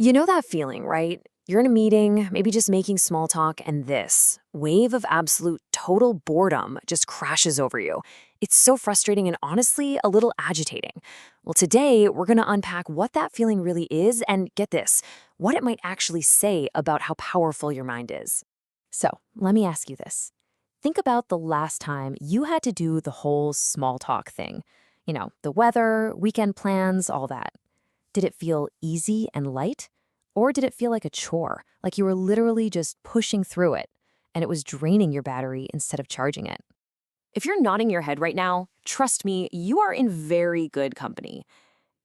You know that feeling, right? You're in a meeting, maybe just making small talk, and this wave of absolute total boredom just crashes over you. It's so frustrating and honestly a little agitating. Well, today we're going to unpack what that feeling really is and get this, what it might actually say about how powerful your mind is. So, let me ask you this. Think about the last time you had to do the whole small talk thing. The weather, weekend plans, all that. Did it feel easy and light? Or did it feel like a chore, like you were literally just pushing through it, and it was draining your battery instead of charging it? If you're nodding your head right now, trust me, you are in very good company.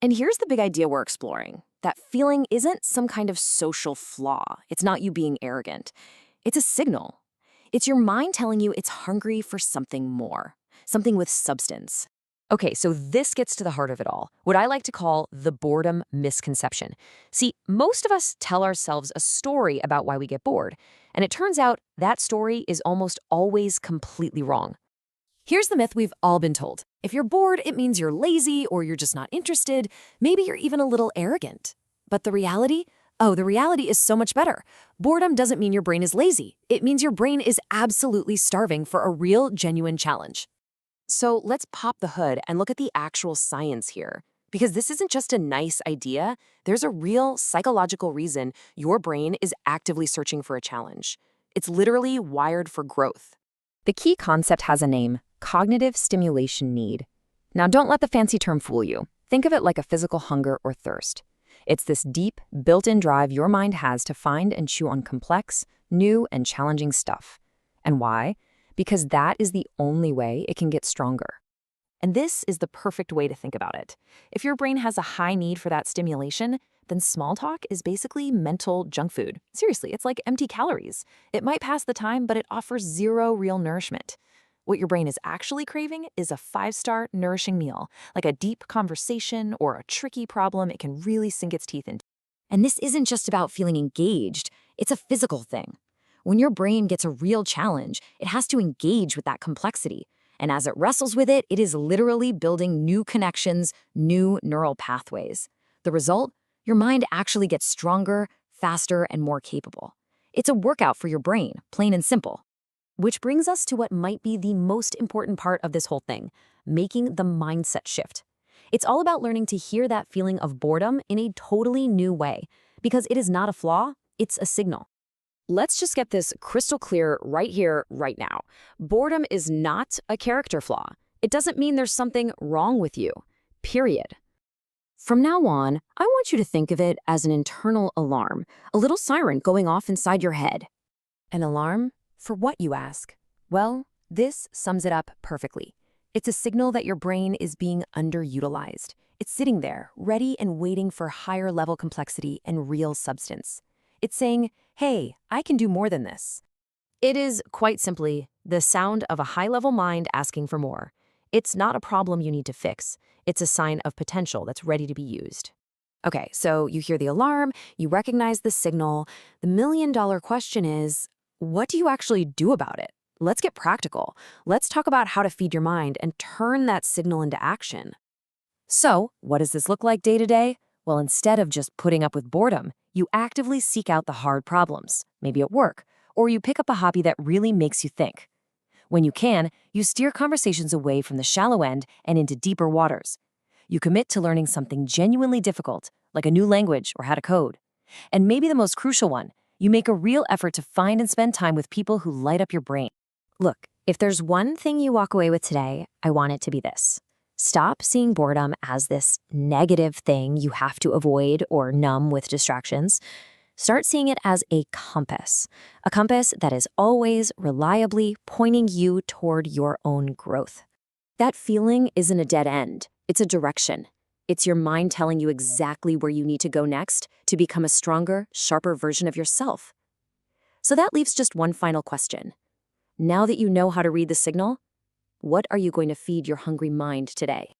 And here's the big idea we're exploring. That feeling isn't some kind of social flaw. It's not you being arrogant. It's a signal. It's your mind telling you it's hungry for something more, something with substance. Okay, so this gets to the heart of it all, what I like to call the boredom misconception. See, most of us tell ourselves a story about why we get bored, and it turns out that story is almost always completely wrong. Here's the myth we've all been told. If you're bored, it means you're lazy or you're just not interested. Maybe you're even a little arrogant. But the reality? Oh, the reality is so much better. Boredom doesn't mean your brain is lazy. It means your brain is absolutely starving for a real, genuine challenge. So let's pop the hood and look at the actual science here. Because this isn't just a nice idea, there's a real psychological reason your brain is actively searching for a challenge. It's literally wired for growth. The key concept has a name: cognitive stimulation need. Now, don't let the fancy term fool you. Think of it like a physical hunger or thirst. It's this deep, built-in drive your mind has to find and chew on complex, new, and challenging stuff. And why? Because that is the only way it can get stronger. And this is the perfect way to think about it. If your brain has a high need for that stimulation, then small talk is basically mental junk food. Seriously, it's like empty calories. It might pass the time, but it offers zero real nourishment. What your brain is actually craving is a five-star nourishing meal, like a deep conversation or a tricky problem it can really sink its teeth into. And this isn't just about feeling engaged, it's a physical thing. When your brain gets a real challenge, it has to engage with that complexity. And as it wrestles with it, it is literally building new connections, new neural pathways. The result? Your mind actually gets stronger, faster, and more capable. It's a workout for your brain, plain and simple. Which brings us to what might be the most important part of this whole thing, making the mindset shift. It's all about learning to hear that feeling of boredom in a totally new way, because it is not a flaw, it's a signal. Let's just get this crystal clear right here, right now. Boredom is not a character flaw. It doesn't mean there's something wrong with you, period. From now on, I want you to think of it as an internal alarm, a little siren going off inside your head. An alarm? For what, you ask? Well, this sums it up perfectly. It's a signal that your brain is being underutilized. It's sitting there, ready and waiting for higher level complexity and real substance. It's saying, hey, I can do more than this. It is, quite simply, the sound of a high-level mind asking for more. It's not a problem you need to fix. It's a sign of potential that's ready to be used. Okay, so you hear the alarm, you recognize the signal. The million-dollar question is, what do you actually do about it? Let's get practical. Let's talk about how to feed your mind and turn that signal into action. So, what does this look like day to day? Well, instead of just putting up with boredom, you actively seek out the hard problems, maybe at work, or you pick up a hobby that really makes you think. When you can, you steer conversations away from the shallow end and into deeper waters. You commit to learning something genuinely difficult, like a new language or how to code. And maybe the most crucial one, you make a real effort to find and spend time with people who light up your brain. Look, if there's one thing you walk away with today, I want it to be this. Stop seeing boredom as this negative thing you have to avoid or numb with distractions. Start seeing it as a compass that is always reliably pointing you toward your own growth. That feeling isn't a dead end, it's a direction. It's your mind telling you exactly where you need to go next to become a stronger, sharper version of yourself. So that leaves just one final question. Now that you know how to read the signal, what are you going to feed your hungry mind today?